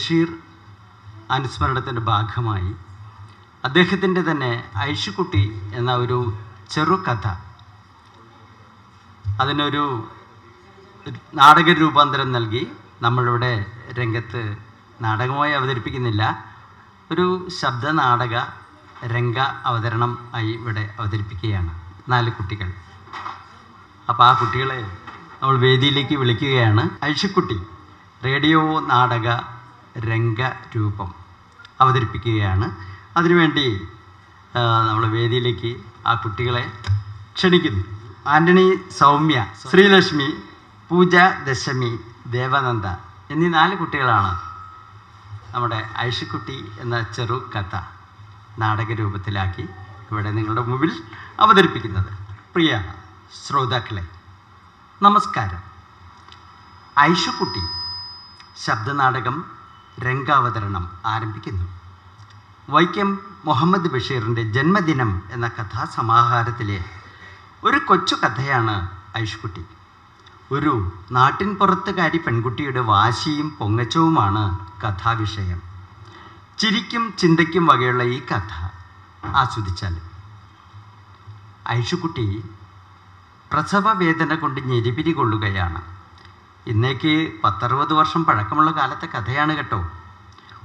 ബഷീർ അനുസ്മരണത്തിൻ്റെ ഭാഗമായി അദ്ദേഹത്തിൻ്റെ തന്നെ ഐഷുക്കുട്ടി എന്ന ഒരു ചെറുകഥ അതിനൊരു നാടക രൂപാന്തരം നൽകി നമ്മളിവിടെ രംഗത്ത് നാടകമായി അവതരിപ്പിക്കുന്നില്ല, ഒരു ശബ്ദനാടക രംഗ അവതരണം ആയി ഇവിടെ അവതരിപ്പിക്കുകയാണ് 4 കുട്ടികൾ. അപ്പോൾ ആ കുട്ടികളെ നമ്മൾ വേദിയിലേക്ക് വിളിക്കുകയാണ്. ഐഷുക്കുട്ടി റേഡിയോ നാടക രംഗരൂപം അവതരിപ്പിക്കുകയാണ്. അതിനുവേണ്ടി നമ്മൾ വേദിയിലേക്ക് ആ കുട്ടികളെ ക്ഷണിക്കുന്നു. ആൻ്റണി, സൗമ്യ, ശ്രീലക്ഷ്മി, പൂജ, ദശമി, ദേവനന്ദ എന്നീ 4 കുട്ടികളാണ് നമ്മുടെ ഐഷുക്കുട്ടി എന്ന ചെറുകഥ നാടകരൂപത്തിലാക്കി ഇവിടെ നിങ്ങളുടെ മുമ്പിൽ അവതരിപ്പിക്കുന്നത്. പ്രിയ ശ്രോതാക്കളെ, നമസ്കാരം. ഐഷുക്കുട്ടി ശബ്ദനാടകം രംഗാവതരണം ആരംഭിക്കുന്നു. വൈക്കം മുഹമ്മദ് ബഷീറിൻ്റെ ജന്മദിനം എന്ന കഥാസമാഹാരത്തിലെ ഒരു കൊച്ചു കഥയാണ് ഐഷുക്കുട്ടി. ഒരു നാട്ടിൻ പുറത്തുകാരി പെൺകുട്ടിയുടെ വാശിയും പൊങ്ങച്ചവുമാണ് കഥാവിഷയം. ചിരിക്കും ചിന്തയ്ക്കും വകയുള്ള ഈ കഥ ആസ്വദിച്ചാൽ. ഐഷുക്കുട്ടി പ്രസവ വേദന കൊണ്ട് ഞെരിപിരി കൊള്ളുകയാണ്. ഇന്നേക്ക് 10-60 വർഷം പഴക്കമുള്ള കാലത്തെ കഥയാണ് കേട്ടോ.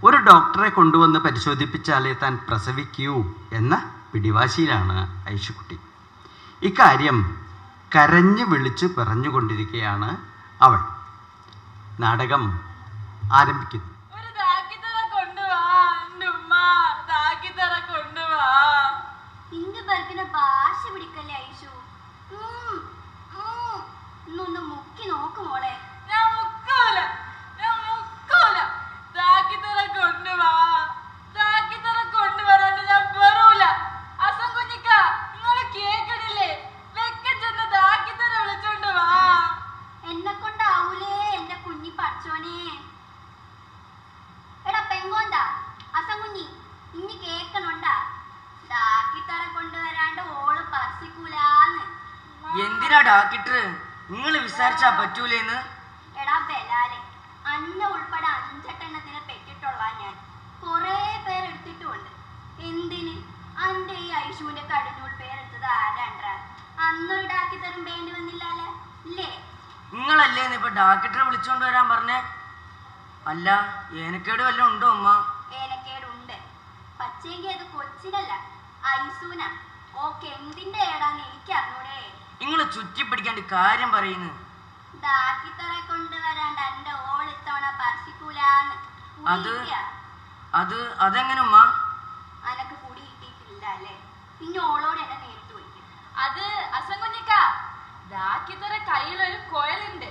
ഒരു ഡോക്ടറെ കൊണ്ടുവന്ന് പരിശോധിപ്പിച്ചാലേ താൻ പ്രസവിക്കൂ എന്ന പിടിവാശിയിലാണ് ഐഷുക്കുട്ടി. ഇക്കാര്യം കരഞ്ഞു വിളിച്ച് പറഞ്ഞുകൊണ്ടിരിക്കുകയാണ് അവൾ. നാടകം ആരംഭിക്കുന്നു. മുക്കി നോക്കുമോളെ. എന്നെ കൊണ്ടാവൂലേ എന്റെ കുഞ്ഞി പഠിച്ചോനെ. എടാ പെങ്കോന്താ അസംകുഞ്ഞി, ഇനി കേക്കണുണ്ടാ? ഡാക്കിത്തറ കൊണ്ടുവരാണ്ട് ഓള് പറിക്കൂലാന്ന്. എന്തിനാ ഡാക്കിട്ടർ? നിങ്ങൾ വിസാരിച്ചാ പറ്റൂലേന്ന്? എടാ ബലാലെ, അന്ന ഉൾപ്പെടെ 5-8 പെറ്റിട്ടുള്ള ഞാൻ കൊറേ പേരെടുത്തിട്ടുമുണ്ട്. എന്തിന്? അന്റെ ഈ ഐഷുവിന്റെ കടിഞ്ഞൂൽ പേരെടുത്തത് ആരാണ്ട? അന്നൊരു ഡാക്കിത്തരം വേണ്ടി വന്നില്ലല്ലേ ഇല്ലേ? നിങ്ങളല്ലേന്ന് ഇപ്പൊ ഡാക്കിട്ടറെ വിളിച്ചോണ്ട് വരാൻ പറഞ്ഞേ? അല്ല, ഏനക്കേട് വല്ലതും ഉണ്ടോ അമ്മ? ഏനക്കേടുണ്ട്. പക്ഷേങ്കി അത് കൊച്ചിനല്ല, ഐസൂന. ഓക്കെ എന്തിന്റെ ഏടാന്ന് എനിക്ക് അറിഞ്ഞൂടെ. നിങ്ങള് ചുറ്റിപ്പിടിക്കാണ്ട് കാര്യം പറയുന്നു. ഡാക്കിത്തറെ കൊണ്ടുവരാണ്ട് എന്റെ ഓൾ ഇത്തവണ പറിക്കൂലാന്ന്. അതെങ്ങനെ ഉമ്മ? അനക്ക് കൂടി കിട്ടിയിട്ടില്ല അല്ലേ? പിന്നെ ഓളോട് എന്നെ നേരിട്ട് പോയിക്കും. അത് അസംകുഞ്ഞിക്ക, ഡാക്കിത്തറ കയ്യിലൊരു കുഴലുണ്ട്.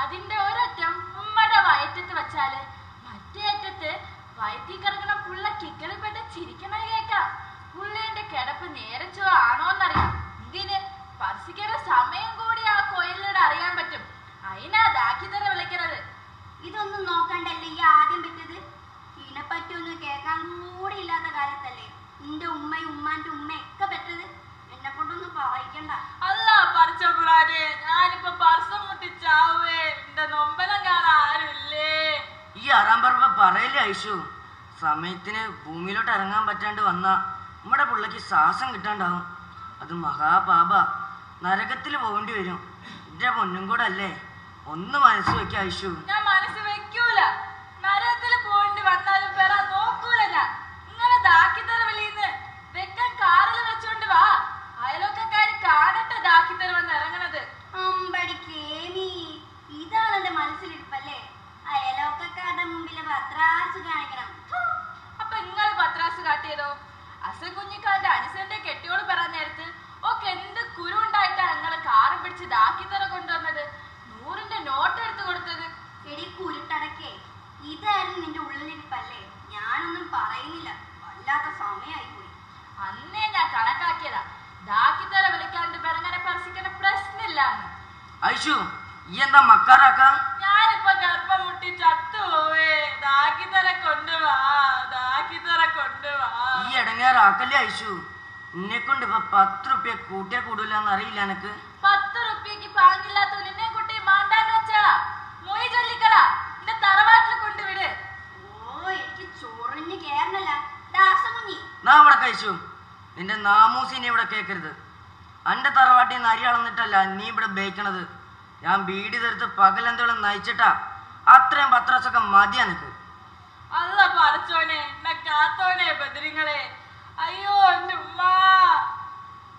അതിന്റെ ഒരറ്റം ഉമ്മയുടെ വയറ്റത്ത് വെച്ചാല് മറ്റേ അറ്റത്ത് വയറ്റിൽ കിടക്കണ പുള്ള കിക്കളിപ്പെട്ട് ചിരിക്കണ കേക്കാം. പുള്ളേന്റെ കിടപ്പ് നേരച്ചോ ആണോന്നറിയാം. ഇതിന് പറിക്കുന്ന സമയം കൂടി ആ കോയിലിനോട് അറിയാൻ പറ്റും. അതിനാ ഡാക്കിത്തറ വിളിക്കണത്. ഇതൊന്നും നോക്കണ്ടല്ലേ ഈ ആദ്യം പറ്റത്? ഇതിനെപ്പറ്റി ഒന്ന് കേൾക്കാൻ കൂടി ഇല്ലാത്ത കാലത്തല്ലേ നിന്റെ ഉമ്മയും ഉമ്മാന്റെ ഉമ്മയൊക്കെ പറ്റത്. എന്നെ കൊണ്ടൊന്നും പറയിക്കണ്ട. അല്ല പറിച്ചോളാനെ, ഞാനിപ്പോ പറസം മുട്ടിച്ചാവേ. എന്റെ നൊമ്പലം കാണാൻ ആരുമില്ലേ? ഈ ആറാമ്പറമ്പ പറയല്ലേ ഐഷു? സമയത്തിന് ഭൂമിയിലോട്ട് ഇറങ്ങാൻ പറ്റാണ്ട് വന്ന നമ്മുടെ പിള്ളക്ക് ശ്വാസം കിട്ടാണ്ടാവും. അത് മഹാപാപ. നരകത്തിൽ പോകേണ്ടി വരും. എന്റെ പൊന്നും കൂടെ അല്ലേ? ഒന്ന് മനസ്സ് വെക്ക ഐഷു. ഞാൻ മനസ്സ് വെക്കൂല. നരകത്തിൽ പോകേണ്ടി വന്നാലും പെറാൻ നോക്കൂല ഞാൻ. നിങ്ങളെ ദാക്കിത്തറ വിളിന്ന് വെക്കാൻ കാറിൽ വെച്ചോണ്ട് വാ. അയലോക്കാര് കാണട്ടെ ദാക്കിത്തറ വന്ന് ഇറങ്ങണത്. അമ്പടിക്കേമി, ഇതാണ് എന്റെ മനസ്സിലിരിപ്പല്ലേ? അയലോക്കാരുടെ മുമ്പില് പത്രാസ് കാണിക്കണം. അപ്പൊ നിങ്ങൾ പത്രാസ് കാട്ടിയതോ? അസകുഞ്ഞിക്കാന്റെ അനുസരിന്റെ കെട്ടിയോട് പറയാൻ നേരത്ത് ഒക്കെ എന്ത് കുരുണ്ടായിട്ടാ നിങ്ങളെ കാറും പിടിച്ച് ദാക്കിത്തറ കൊണ്ടുവന്നത്? 100ന്റെ നോട്ട് എടുത്ത് കൊടുത്തത്. എടി കുരുട്ടടക്കേ, ഇതായിരുന്നു നിന്റെ ഉള്ളിലിരിപ്പല്ലേ? ഞാനൊന്നും പറയുന്നില്ല, വല്ലാത്ത സമയായി പോയി. അന്നേ ഞാൻ കണക്കാക്കിയതാ ദാക്കിത്തറ വിളിക്കാണ്ട് പെരങ്ങനെ പറിച്ചിക്കണ പ്രശ്നമില്ലാന്ന്. ഐഷു, ഈ എന്താ മക്കാരാക്ക? ഞാനിപ്പോ ഗർഭം മുട്ടി ചത്തുപോവേ. ദാക്കിത്തറ കൊണ്ടുവാ, ദാക്കിത്തറ കൊണ്ടുവാ. ഈ ഇടങ്ങേറാക്കല്ലേ ഐഷു? എന്നെ കൊണ്ട് ഇപ്പൊ 10 റുപ്യ കൂട്ടിയാ കൂടൂലെന്ന് അറിയില്ല എനക്ക്. 10 റുപ്യക്ക് പാങ്ങില്ലാത്ത നിന്നെ കുട്ടി മാണ്ടാന്ന് വെച്ചാ മൊയ് ചൊല്ലിക്കളാ. എന്റെ തറവാട്ടിൽ കൊണ്ടുവിട്. ഓ ഇവിടെ കേൾക്കരുത്. എൻ്റെ തറവാട്ടിൽ നിന്ന് അരി അളന്നിട്ടല്ല നീ ഇവിടെ ബേക്കണത്. ഞാൻ ബീഡി തെടുത്ത് പകലെന്തോളം നയിച്ചിട്ടാ. അത്രയും പത്രസൊക്കെ മതി എനിക്ക്. അല്ല പറച്ചോനെ കാത്തോനെ ബദരിങ്ങളെ. അയ്യോ എൻ്റെ ഉമ്മ.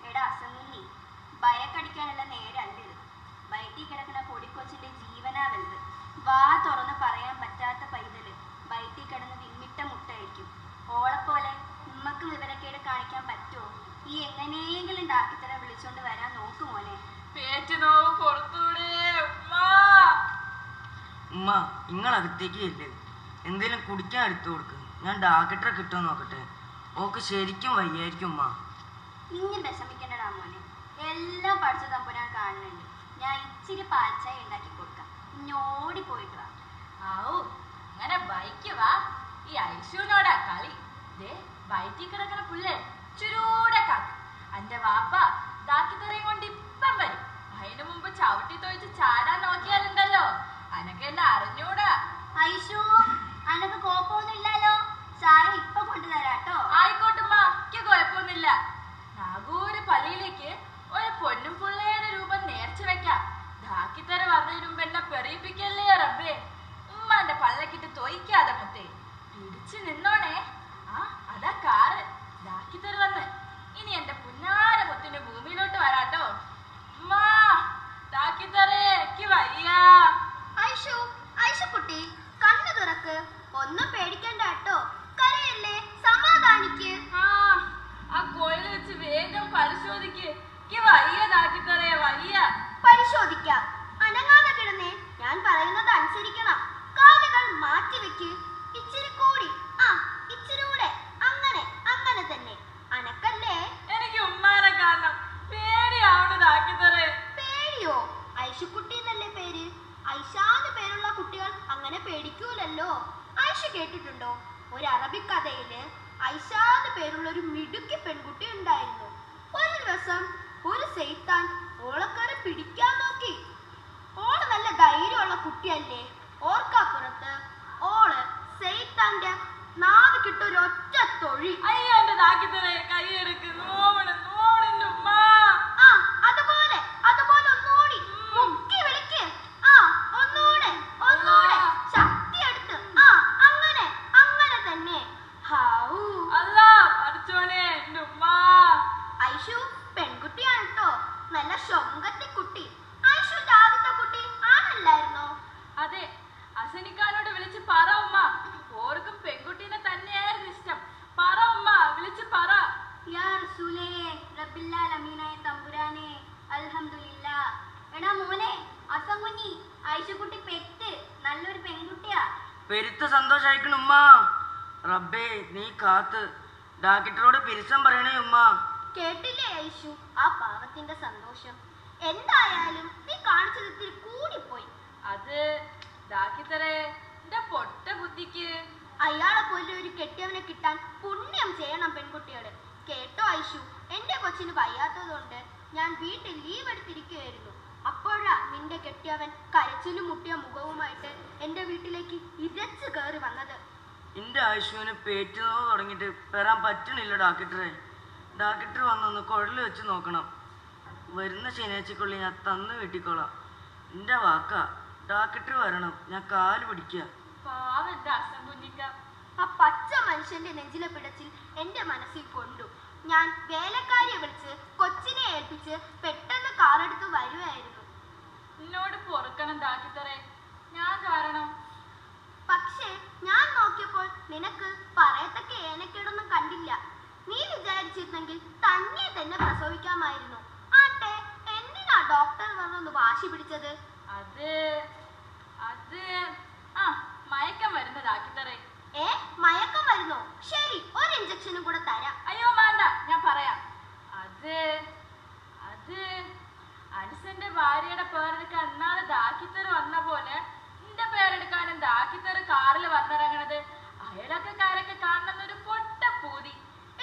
എടാ അസംകുഞ്ഞി, ഭയക്കടിക്കാനുള്ള നേരല്ല ഇത്. വയറ്റിൽ കിടക്കുന്ന പൊടിക്കൊച്ചിന്റെ ജീവനാ വലുത്. വാ തുറന്ന് പറയാൻ പറ്റാത്ത പൈതല് വയറ്റിൽ കിടന്ന് വിമ്മിട്ട മുട്ടായിരിക്കും. ഓളെപ്പോലെ ഉമ്മക്ക് വിവരക്കേട് കാണിക്കാൻ പറ്റുമോ? ഈ എങ്ങനെയെങ്കിലും ഡാക്കിത്തര വിളിച്ചോണ്ട് വരാൻ നോക്ക് മോനെ. പേറ്റ് നോവ് പുറത്തൂടെ ഉമ്മ. ഉമ്മ നിങ്ങളകത്തേക്ക് ഇല്ലേ, എന്തേലും കുടിക്കാൻ എടുത്തു കൊടുക്ക്. ഞാൻ ഡാക്ടറെ കിട്ടുമോ നോക്കട്ടെ. ഓക്ക് ശരിക്കും വയ്യായിരിക്കും ഉമ്മ. ഇനി വിഷമിക്കണ്ടടാ മോനെ, എല്ലാം പഠിച്ച തമ്പുരാൻ കാണുന്നുണ്ട്. ഞാൻ ഇച്ചിരി പാൽച്ചായ ഉണ്ടാക്കി കൊടുക്കാം. ഇനി ഓടിപ്പോയിട്ട് വാ. ആവൂ അങ്ങനെ ബൈക്ക് വാ. ഈ ഐശുവിനോടാ കളി. ദേ വയറ്റിൽ കിടക്കുന്ന പുള്ളേ ചുരൂടെ കാക്ക്. അന്റെ വാപ്പ ദാക്കിത്തറയും കൊണ്ട് ഇപ്പം വരും. അതിനു മുമ്പ് ചവിട്ടി തൊഴിച്ച് ചാടാൻ നോക്കിയാലുണ്ടല്ലോ അനക്ക് എന്നെ അറിഞ്ഞൂടാ. ഐഷു, അനക്ക് കോപ്പൊന്നും ഇല്ലല്ലോ. ചായ ഇപ്പൊ കൊണ്ടുതരാട്ടോ. ആയിക്കോട്ടുമ്മ, എനിക്ക് കുഴപ്പമൊന്നുമില്ല. നാഗൂര് പള്ളിയിലേക്ക് ഒരു പൊന്നും പുള്ളയുടെ രൂപം നേർച്ച വെക്കാം. ദാക്കിത്തറ പറഞ്ഞതിന് മുമ്പ് എന്നെ പെറിയിപ്പിക്കല്ലേ റബ്ബേ. ഉമ്മാന്റെ പള്ളക്കിട്ട് തൊയ്ക്കാതെ മുത്തേ. പിടിച്ചു നിന്നോണേ. ആ അതാ കാറ്. ദാക്കിത്തറ വന്ന്. ഇനി എന്റെ പുന്നാര മുത്തിന് ഭൂമിയിലോട്ട് വരാട്ടോ. ഉമ്മാ ദാക്കിത്തറേ എനിക്ക് വയ്യ. ഐഷു, ഐഷുക്കുട്ടി കണ്ണു തുറക്ക്. ഒന്നും പേടിക്കണ്ട കേട്ടോ. കരയല്ലേ, സമാധാനിക്ക്. ആ കോയിൽ വെച്ച് വേഗം പരിശോധിക്ക്. എനിക്ക് വയ്യ ദാക്കിത്തറേ, വയ്യ. പരിശോധിക്കാം. അനങ്ങാതെ കിടന്നേ. ഞാൻ പറയുന്നത് അനുസരിക്കണം. കാലുകൾ മാറ്റി വെക്ക്. ഇച്ചിരി കൂടി. ആ ഇച്ചിരി കൂടെ. അങ്ങനെ അങ്ങനെ തന്നെ. അനക്കല്ലേ? എനിക്ക് ഉമ്മാനെ കാണണം. പേടിയാവണ് ദാക്കിത്തറേ. പേടിയോ? ഐഷുക്കുട്ടി എന്നല്ലേ പേര്? ഐഷാന്ന് പേരുള്ള കുട്ടികൾ അങ്ങനെ പേടിക്കൂലല്ലോ. ഐഷ കേട്ടിട്ടുണ്ടോ? ഒരു അറബിക് കഥയില് ഐഷാന്ന് പേരുള്ള ഒരു മിടുക്കി പെൺകുട്ടി ഉണ്ടായിരുന്നു. ഒരു ദിവസം ഒരു സൈത്താൻ ഓളക്കാരെ പിടിക്കാൻ നോക്കി. ഓള് നല്ല ധൈര്യമുള്ള കുട്ടിയല്ലേ. ഓർക്കാപ്പുറത്ത് ഓള് സൈത്താന്റെ നാവിക്കിട്ടൊരു ഒറ്റ തൊഴി. അയ്യോ എന്റെ ദാക്കിത്തറേ, കൈയെടുക്ക്. നോവണ് നോവണെന്റെ ഉമ്മ. ആ അതുപോലെ അതുപോലെ ഒന്നുകൂടി മുക്കി വിളിക്ക്. ആ ഒന്നുകൂടെ ഒന്നുകൂടെ ശക്തി എടുത്ത്. ആ അങ്ങനെ അങ്ങനെ തന്നെ. ഹാവൂ. അല്ലാ പഠിച്ചോനെ എന്റെ ഉമ്മ. ഐഷു പെൺകുട്ടിയാണ് കേട്ടോ. നല്ല ശൊങ്കത്തി കുട്ടി. ഐഷുന്റെ ആദ്യത്തെ കുട്ടി ആണല്ലായിരുന്നോ? അതെ, അസനിക്കാനോട് വിളിച്ച് പറ ഉമ്മ. ഓർക്കും പെൺകുട്ടീനെ തന്നെയായിരുന്നു ഇഷ്ടം. പറ ഉമ്മ, വിളിച്ച് പറ. യാ റസൂലേ, റബ്ബില്ലാൽ അമീനായ തമ്പുരാനെ, അൽഹംദുലില്ലാ. എടാ മോനെ അസംകുഞ്ഞി, ഐഷുക്കുട്ടി പെറ്റ് നല്ലൊരു പെൺകുട്ടിയാ. പെരുത്ത സന്തോഷായിക്കണ ഉമ്മ. റബ്ബേ നീ കാത്ത്. ഡാക്ടറോട് പിരിസം പറയണേ ഉമ്മ. കേട്ടില്ലേ ഐഷു ആ പാവത്തിന്റെ സന്തോഷം? എന്തായാലും നീ കാണിച്ചത് ഇത്തിരി കൂടിപ്പോയി. അത് ദാക്കിത്തറേ എന്റെ പൊട്ട ബുദ്ധിക്ക്. അയാളെ പോലെ ഒരു കെട്ടിയവനെ കിട്ടാൻ പുണ്യം ചെയ്യണം പെൺകുട്ടികള്. കേട്ടോ ഐഷു, എന്റെ കൊച്ചിന് വയ്യാത്തതുകൊണ്ട് ഞാൻ വീട്ടിൽ ലീവ് എടുത്തിരിക്കുകയായിരുന്നു. അപ്പോഴാ നിന്റെ കെട്ടിയവൻ കരച്ചിലും മുട്ടിയ മുഖവുമായിട്ട് എന്റെ വീട്ടിലേക്ക് ഇരച്ചു കയറി വന്നത്. എന്റെ ആയുഷ്മാന് പേറ്റുന്നത് തുടങ്ങിയിട്ട് വരാൻ പറ്റണില്ല ഡാക്ടറെ. ഡാക്ടർ വന്നൊന്ന് കുഴല് വെച്ച് നോക്കണം. വരുന്ന ശനിയാഴ്ചക്കുള്ളിൽ ഞാൻ തന്ന് വീട്ടിക്കോളാം. എൻ്റെ വാക്കാ. ഡാക്ടർ വരണം. ഞാൻ കാല് പിടിക്കുക. പാവം എന്റെ അസം കുഞ്ഞിക്ക. ആ പച്ച മനുഷ്യന്റെ നെഞ്ചിലെ പിടച്ചിൽ എന്റെ മനസ്സിൽ കൊണ്ടു. ഞാൻ വേലക്കാരിയെ വിളിച്ച് കൊച്ചിനെ ഏൽപ്പിച്ച് പെട്ടെന്ന് കാറെടുത്ത് വരുമായിരുന്നു. എന്നോട് പൊറുക്കണം ദാക്കിത്തറേ, ഞാൻ കാരണം. പക്ഷേ ഞാൻ നോക്കിയപ്പോൾ നിനക്ക് പറയത്തക്ക ഏനക്കേടൊന്നും കണ്ടില്ല. നീ വിചാരിച്ചിരുന്നെങ്കിൽ തന്നെ പ്രസവിക്കാമായിരുന്നു. ആട്ടെ, എന്തിനാ ഡോക്ടർ പറഞ്ഞൊന്ന് വാശി പിടിച്ചത്? അത് അത് ആ മയക്കം വരുന്ന ദാക്കിത്തറേ. മയക്കം വരുന്നോ? ശരി, ഒരു ഇഞ്ചക്ഷനും കൂടെ തരാം. അയ്യോ വേണ്ട, ഞാൻ പറയാം. അത് അത് അൻസന്റെ ഭാര്യയുടെ പേരെടുക്കാൻ അന്നാള് ദാക്കിത്തറ വന്ന പോലെ എന്റെ പേരെടുക്കാനും ദാക്കിത്തറ കാറിൽ വന്നിറങ്ങണത് അയലൊക്കെക്കാരൊക്കെ കാണണമെന്നൊരു പൊട്ട പൂതി.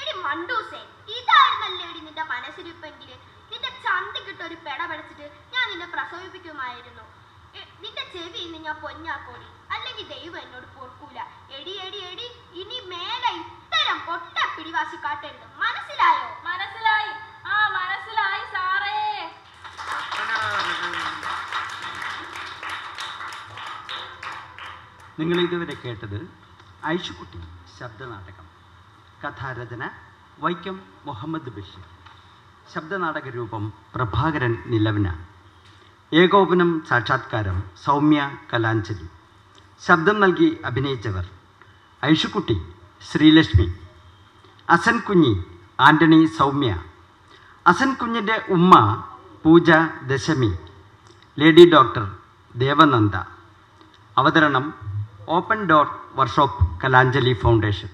എടി മണ്ടൂസേ, ഇതായിരുന്നല്ലേ എടി നിന്റെ മനസ്സിരിപ്പെങ്കില് നിന്റെ ചന്തിക്കിട്ട് ഒരു പെട പിടിച്ചിട്ട് ഞാൻ നിന്നെ പ്രസവിപ്പിക്കുമായിരുന്നു. നിന്റെ ചെവി ഇന്ന് ഞാൻ പൊന്നാക്കോടി, അല്ലെങ്കിൽ ദൈവം എന്നോട് പൊറുക്കൂല. എടി എടി എടി, ഇനി മേലെ ഇത്തരം പൊട്ട പിടിവാശി കാട്ടരുത്, മനസ്സിലായോ? മനസ്സിലായി. ആ മനസ്സിലായി സാറേ. നിങ്ങൾ ഇതുവരെ കേട്ടത് ഐഷുക്കുട്ടി ശബ്ദനാടകം. കഥാരചന വൈക്കം മുഹമ്മദ് ബഷീർ. ശബ്ദനാടക രൂപം പ്രഭാകരൻ നിലവന. ഏകോപനം സാക്ഷാത്കാരം സൗമ്യ കലാഞ്ജലി. ശബ്ദം നൽകി അഭിനയിച്ചവർ ഐഷുക്കുട്ടി ശ്രീലക്ഷ്മി, അസൻ കുഞ്ഞി ആൻ്റണി സൗമ്യ, അസൻ കുഞ്ഞിൻ്റെ ഉമ്മ പൂജ ദശമി, ലേഡി ഡോക്ടർ ദേവനന്ദ. അവതരണം open door workshop Kalanjali foundation.